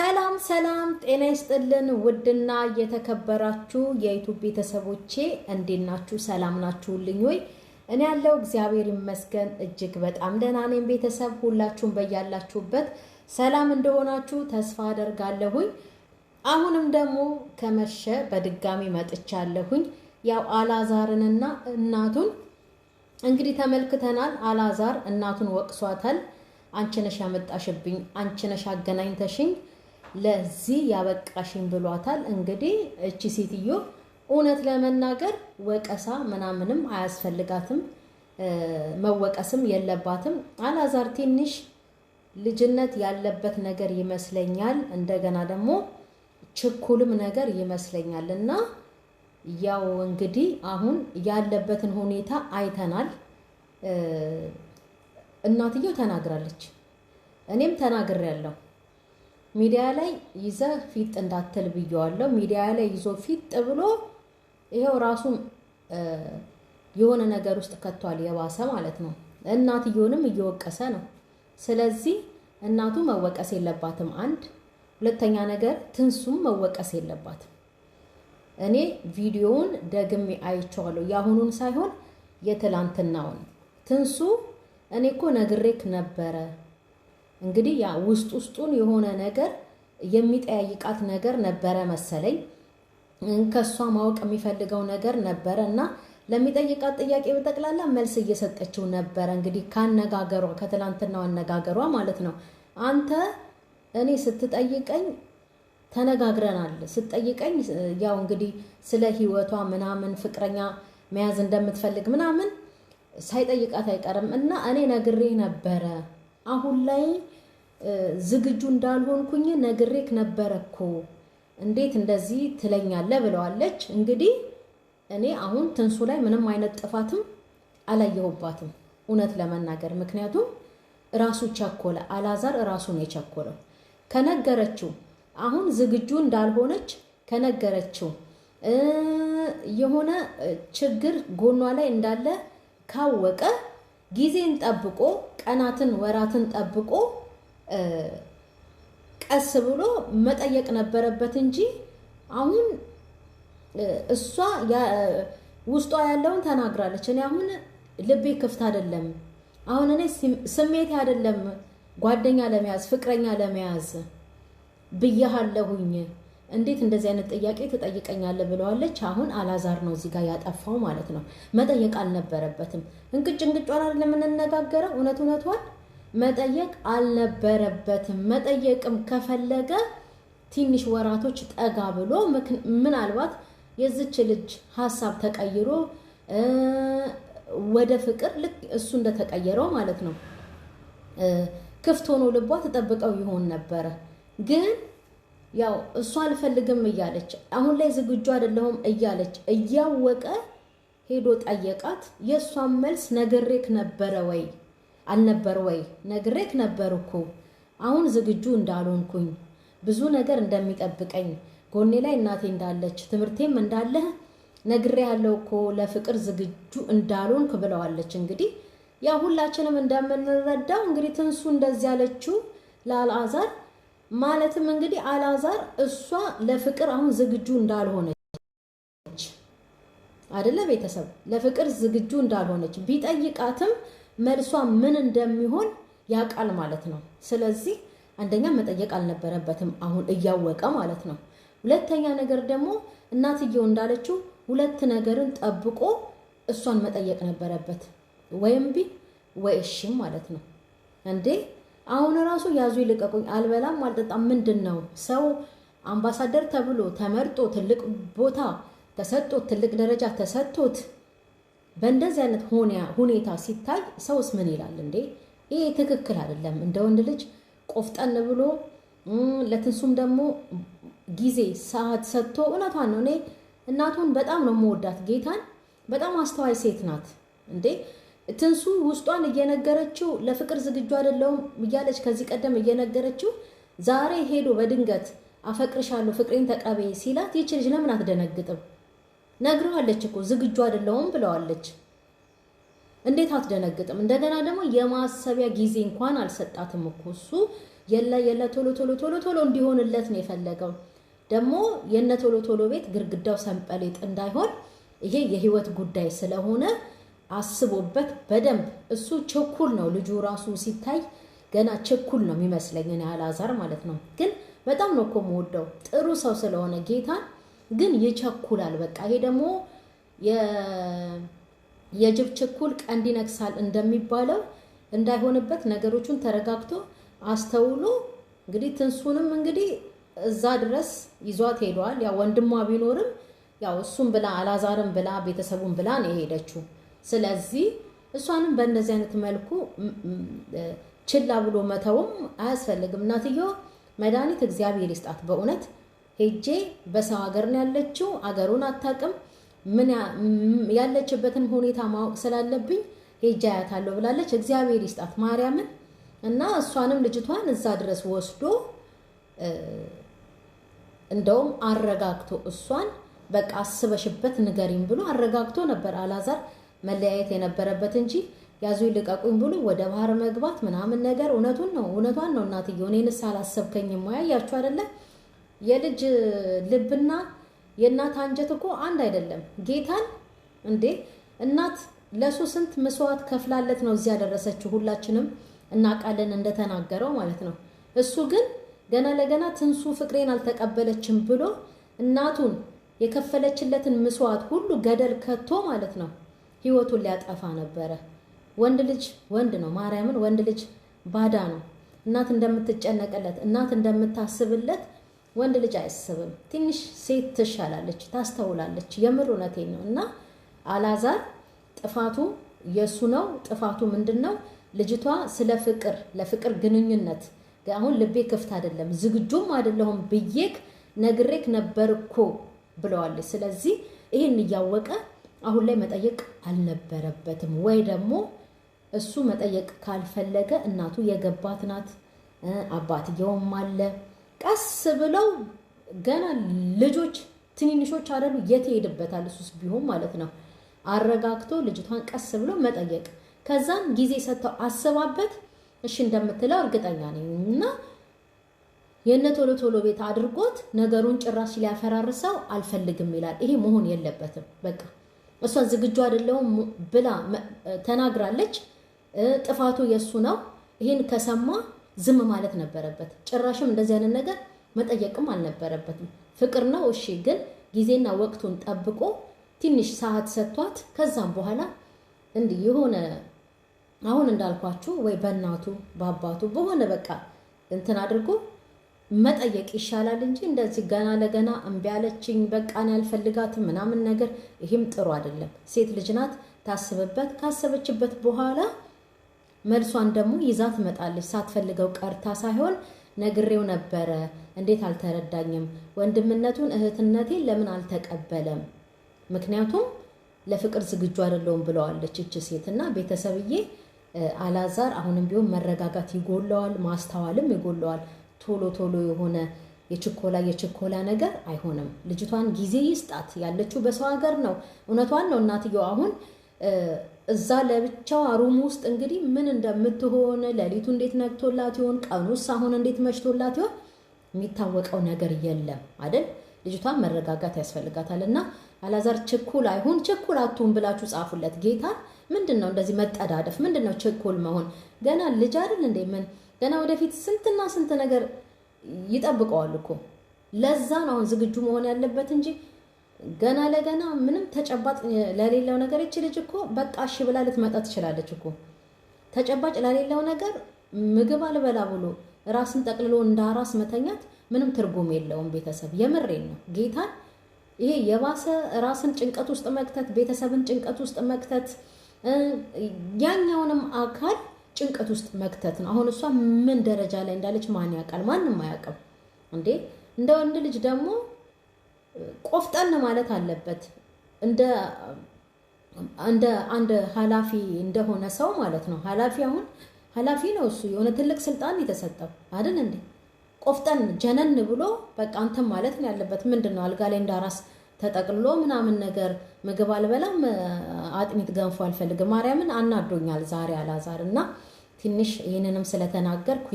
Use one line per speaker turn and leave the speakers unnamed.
ሰላም ሰላም ጤና ይስጥልን ውድና የተከበራችሁ የዩቲዩብ ቤተሰቦቼ እንዴት ናችሁ? ሰላም ናችሁልኝ ወይ? እኔ ያለው እግዚአብሔር ይመስገን እጅግ በጣም ደህና ነኝ። ቤተሰብ ሁላችሁም በያላችሁበት ሰላም እንደሆናችሁ ተስፋ አደርጋለሁኝ። አሁንም ደግሞ ከመሸ በድጋሚ መጥቻለሁኝ። ያው አላዛርንና እናቱን እንግዲህ ተመልክተናል። አላዛር እናቱን ወቅሷታል። አንቺ ነሽ ያመጣሽብኝ፣ አንቺ ነሽ አገናኝተሽኝ ለዚህ ያበቃሽኝ ብሏታል። እንግዲህ እቺ ሴትዮ እውነት ለመናገር ወቀሳ ምናምንም አያስፈልጋትም፣ መወቀስም የለባትም። አላዛር ትንሽ ልጅነት ያለበት ነገር ይመስለኛል፣ እንደገና ደግሞ ችኩልም ነገር ይመስለኛል። እና ያው እንግዲህ አሁን ያለበትን ሁኔታ አይተናል። እናትየው ተናግራለች፣ እኔም ተናግሬያለሁ። ሚዲያ ላይ ይዘ ፊት እንዳትል ብየዋለሁ። ሚዲያ ላይ ይዞ ፊት ብሎ ይሄው ራሱ የሆነ ነገር ውስጥ ከቷል፣ የባሰ ማለት ነው። እናትየውንም እየወቀሰ ነው። ስለዚህ እናቱ መወቀስ የለባትም። አንድ ሁለተኛ ነገር ትንሱም መወቀስ የለባትም። እኔ ቪዲዮውን ደግሜ አይቼዋለሁ፣ ያሁኑን ሳይሆን የትላንትናውን። ትንሱ እኔ እኮ ነግሬክ ነበረ። እንግዲህ ያ ውስጡን የሆነ ነገር የሚጠያይቃት ነገር ነበረ መሰለኝ። ከሷ ማወቅ የሚፈልገው ነገር ነበረ እና ለሚጠይቃት ጥያቄ በጠቅላላ መልስ እየሰጠችው ነበረ። እንግዲህ ካነጋገሯ ከትላንትናው አነጋገሯ ማለት ነው። አንተ እኔ ስትጠይቀኝ ተነጋግረናል። ስትጠይቀኝ ያው እንግዲህ ስለ ህይወቷ ምናምን ፍቅረኛ መያዝ እንደምትፈልግ ምናምን ሳይጠይቃት አይቀርም እና እኔ ነግሬ ነበረ። አሁን ላይ ዝግጁ እንዳልሆንኩኝ ነግሬክ ነበረ እኮ እንዴት እንደዚህ ትለኛለህ ብለዋለች። እንግዲህ እኔ አሁን ትንሱ ላይ ምንም አይነት ጥፋትም አላየሁባትም እውነት ለመናገር። ምክንያቱም ራሱ ቸኮለ፣ አላዛር ራሱ ነው የቸኮለው። ከነገረችው አሁን ዝግጁ እንዳልሆነች ከነገረችው የሆነ ችግር ጎኗ ላይ እንዳለ ካወቀ ጊዜን ጠብቆ ቀናትን ወራትን ጠብቆ ቀስ ብሎ መጠየቅ ነበረበት እንጂ አሁን እሷ ውስጧ ያለውን ተናግራለች። እኔ አሁን ልቤ ክፍት አይደለም፣ አሁን እኔ ስሜቴ አይደለም ጓደኛ ለመያዝ ፍቅረኛ ለመያዝ ብያለሁኝ። እንዴት እንደዚህ አይነት ጥያቄ ትጠይቀኛለህ ብለዋለች። አሁን አላዛር ነው እዚህ ጋር ያጠፋው ማለት ነው። መጠየቅ አልነበረበትም። እንቅጭ እንቅጯን አይደለም የምንነጋገረው፣ እውነቷን መጠየቅ አልነበረበትም። መጠየቅም ከፈለገ ትንሽ ወራቶች ጠጋ ብሎ ምናልባት የዚች ልጅ ሀሳብ ተቀይሮ ወደ ፍቅር ልክ እሱ እንደተቀየረው ማለት ነው ክፍት ሆኖ ልቧ ተጠብቀው ይሆን ነበረ። ግን ያው እሷ አልፈልግም እያለች አሁን ላይ ዝግጁ አይደለሁም እያለች እያወቀ ሄዶ ጠየቃት። የሷን መልስ ነግሬክ ነበረ ወይ አልነበር ወይ? ነግሬክ ነበር እኮ አሁን ዝግጁ እንዳልሆንኩኝ ብዙ ነገር እንደሚጠብቀኝ ጎኔ ላይ እናቴ እንዳለች ትምህርቴም እንዳለ ነግሬ ያለው እኮ ለፍቅር ዝግጁ እንዳልሆንክ ብለዋለች። እንግዲህ ያው ሁላችንም እንደምንረዳው እንግዲህ ትንሱ እንደዚህ ያለችው ለአልዓዛር ማለትም እንግዲህ አልዓዛር እሷ ለፍቅር አሁን ዝግጁ እንዳልሆነች አይደለ? ቤተሰብ ለፍቅር ዝግጁ እንዳልሆነች ቢጠይቃትም መልሷ ምን እንደሚሆን ያውቃል ማለት ነው። ስለዚህ አንደኛ መጠየቅ አልነበረበትም አሁን እያወቀ ማለት ነው። ሁለተኛ ነገር ደግሞ እናትየው እንዳለችው ሁለት ነገርን ጠብቆ እሷን መጠየቅ ነበረበት፣ ወይም ቢ ወይ እሺም ማለት ነው። እንዴ አሁን ራሱ ያዙ ይልቀቁኝ አልበላም አልጠጣም ምንድን ነው? ሰው አምባሳደር ተብሎ ተመርጦ ትልቅ ቦታ ተሰጥቶት ትልቅ ደረጃ ተሰጥቶት በእንደዚህ አይነት ሁኔታ ሲታይ ሰውስ ምን ይላል እንዴ? ይሄ ትክክል አይደለም። እንደ ወንድ ልጅ ቆፍጠን ብሎ ለትንሱም ደግሞ ጊዜ ሰዓት ሰጥቶ እውነቷን ነው። እኔ እናቱን በጣም ነው የምወዳት፣ ጌታን በጣም አስተዋይ ሴት ናት። እንዴ ትንሱ ውስጧን እየነገረችው ለፍቅር ዝግጁ አይደለሁም እያለች ከዚህ ቀደም እየነገረችው ዛሬ ሄዶ በድንገት አፈቅርሻለሁ ፍቅሬን ተቀበይ ሲላት ይቺ ልጅ ለምን አትደነግጥም? ነግረዋለች እኮ ዝግጁ አይደለሁም ብለዋለች። እንዴት አትደነግጥም? እንደገና ደግሞ የማሰቢያ ጊዜ እንኳን አልሰጣትም እኮ እሱ የለ ቶሎ ቶሎ ቶሎ ቶሎ እንዲሆንለት ነው የፈለገው። ደግሞ የነ ቶሎ ቶሎ ቤት ግርግዳው ሰንበሌጥ እንዳይሆን ይሄ የህይወት ጉዳይ ስለሆነ አስቦበት በደንብ እሱ ቸኩል ነው። ልጁ ራሱ ሲታይ ገና ቸኩል ነው የሚመስለኝ እኔ አላዛር ማለት ነው። ግን በጣም ነው እኮ የምወደው ጥሩ ሰው ስለሆነ ጌታን ግን ይቸኩላል። በቃ ይሄ ደግሞ የጅብ ችኩል ቀንድ ይነክሳል እንደሚባለው እንዳይሆንበት ነገሮቹን ተረጋግቶ አስተውሎ እንግዲህ ትንሱንም እንግዲህ እዛ ድረስ ይዟት ሄዷል። ያው ወንድሟ ቢኖርም ያው እሱም ብላ አላዛርም ብላ ቤተሰቡን ብላ ነው የሄደችው። ስለዚህ እሷንም በእንደዚህ አይነት መልኩ ችላ ብሎ መተውም አያስፈልግም። እናትየው መድኃኒት እግዚአብሔር ይስጣት። በእውነት ሄጄ በሰው ሀገር ነው ያለችው፣ አገሩን አታውቅም። ምን ያለችበትን ሁኔታ ማወቅ ስላለብኝ ሄጄ አያታለሁ ብላለች። እግዚአብሔር ይስጣት ማርያምን እና እሷንም ልጅቷን እዛ ድረስ ወስዶ እንደውም አረጋግቶ እሷን በቃ አስበሽበት ንገሪኝ ብሎ አረጋግቶ ነበር አላዛር መለያየት የነበረበት እንጂ ያዙ ይልቀቁኝ ብሎ ወደ ባህር መግባት ምናምን ነገር እውነቷን ነው እናትየው። እኔንስ አላሰብከኝም ወይ? ያያችሁ አይደለ? የልጅ ልብና የእናት አንጀት እኮ አንድ አይደለም። ጌታን እንዴ እናት ለሱ ስንት መስዋዕት ከፍላለት ነው እዚያ ያደረሰችው። ሁላችንም እናውቃለን እንደተናገረው ማለት ነው። እሱ ግን ገና ለገና ትንሱ ፍቅሬን አልተቀበለችም ብሎ እናቱን የከፈለችለትን መስዋዕት ሁሉ ገደል ከቶ ማለት ነው ህይወቱን ሊያጠፋ ነበረ። ወንድ ልጅ ወንድ ነው፣ ማርያምን ወንድ ልጅ ባዳ ነው። እናት እንደምትጨነቅለት እናት እንደምታስብለት ወንድ ልጅ አይስብም። ትንሽ ሴት ትሻላለች፣ ታስተውላለች። የምር እውነቴን ነው። እና አላዛር ጥፋቱ የሱ ነው። ጥፋቱ ምንድነው? ልጅቷ ስለ ፍቅር ለፍቅር ግንኙነት አሁን ልቤ ክፍት አይደለም ዝግጁም አይደለሁም ብዬክ ነግሬክ ነበርኮ ብለዋለች። ስለዚህ ይሄን እያወቀ አሁን ላይ መጠየቅ አልነበረበትም። ወይ ደግሞ እሱ መጠየቅ ካልፈለገ እናቱ የገባት ናት፣ አባትየውም አለ። ቀስ ብለው ገና ልጆች ትንንሾች አይደሉ የት ይሄድበታል እሱስ ቢሆን ማለት ነው። አረጋግቶ ልጅቷን ቀስ ብሎ መጠየቅ ከዛም ጊዜ ሰጥተው አስባበት እሺ እንደምትለው እርግጠኛ ነኝ። እና የነ ቶሎ ቶሎ ቤት አድርጎት ነገሩን ጭራሽ ሊያፈራርሰው አልፈልግም ይላል። ይሄ መሆን የለበትም። በቃ እሷ ዝግጁ አይደለሁም ብላ ተናግራለች። ጥፋቱ የሱ ነው። ይሄን ከሰማ ዝም ማለት ነበረበት። ጭራሽም እንደዚህ አይነት ነገር መጠየቅም አልነበረበትም። ፍቅር ነው እሺ፣ ግን ጊዜና ወቅቱን ጠብቆ ትንሽ ሰዓት ሰጥቷት ከዛም በኋላ እንዲህ የሆነ አሁን እንዳልኳችሁ ወይ በእናቱ በአባቱ በሆነ በቃ እንትን አድርጎ መጠየቅ ይሻላል እንጂ እንደዚህ ገና ለገና እምቢ አለችኝ በቃ እኔ አልፈልጋትም ምናምን ነገር ይሄም ጥሩ አይደለም። ሴት ልጅ ናት፣ ታስብበት። ካሰበችበት በኋላ መልሷን ደግሞ ይዛ ትመጣለች። ሳትፈልገው ቀርታ ሳይሆን ነግሬው ነበረ፣ እንዴት አልተረዳኝም? ወንድምነቱን እህትነቴን ለምን አልተቀበለም? ምክንያቱም ለፍቅር ዝግጁ አይደለሁም ብለዋለች እቺ ሴትና ቤተሰብዬ። አላዛር አሁንም ቢሆን መረጋጋት ይጎለዋል፣ ማስተዋልም ይጎለዋል። ቶሎ ቶሎ የሆነ የችኮላ ነገር አይሆንም። ልጅቷን ጊዜ ይስጣት። ያለችው በሰው ሀገር ነው። እውነቷን ነው እናትየው። አሁን እዛ ለብቻው ሩም ውስጥ እንግዲህ ምን እንደምትሆን ሌሊቱ እንዴት ነግቶላት ይሆን፣ ቀኑስ አሁን እንዴት መሽቶላት ይሆን የሚታወቀው ነገር የለም አይደል? ልጅቷን መረጋጋት ያስፈልጋታል። እና አላዛር ችኩል አይሁን፣ ችኩል አትሁን ብላችሁ ጻፉለት። ጌታ ምንድነው እንደዚህ መጠዳደፍ? ምንድነው ችኩል መሆን? ገና ልጅ አይደል እንዴ? ምን ገና ወደፊት ስንትና ስንት ነገር ይጠብቀዋል እኮ። ለዛ ነው አሁን ዝግጁ መሆን ያለበት እንጂ ገና ለገና ምንም ተጨባጭ ለሌለው ነገር እቺ ልጅ እኮ በቃ እሺ ብላ ልትመጣ ትችላለች እኮ። ተጨባጭ ለሌለው ነገር ምግብ አልበላ ብሎ ራስን ጠቅልሎ እንዳራስ መተኛት ምንም ትርጉም የለውም። ቤተሰብ የምሬን ነው ጌታን። ይሄ የባሰ ራስን ጭንቀት ውስጥ መክተት፣ ቤተሰብን ጭንቀት ውስጥ መክተት፣ ያኛውንም አካል ጭንቀት ውስጥ መክተት ነው። አሁን እሷ ምን ደረጃ ላይ እንዳለች ማን ያውቃል? ማንም አያውቅም እንዴ። እንደ ወንድ ልጅ ደግሞ ቆፍጠን ማለት አለበት። እንደ አንድ ኃላፊ እንደሆነ ሰው ማለት ነው። አሁን ኃላፊ ነው እሱ። የሆነ ትልቅ ስልጣን የተሰጠው አይደል እንዴ? ቆፍጠን ጀነን ብሎ በቃ አንተም ማለት ነው ያለበት። ምንድነው አልጋ ላይ እንዳራስ ተጠቅልሎ ምናምን ነገር ምግብ አልበላም አጥሚት ገንፎ አልፈልግም ማርያምን አናዶኛል ዛሬ አላዛርና ትንሽ ይሄንንም ስለተናገርኩ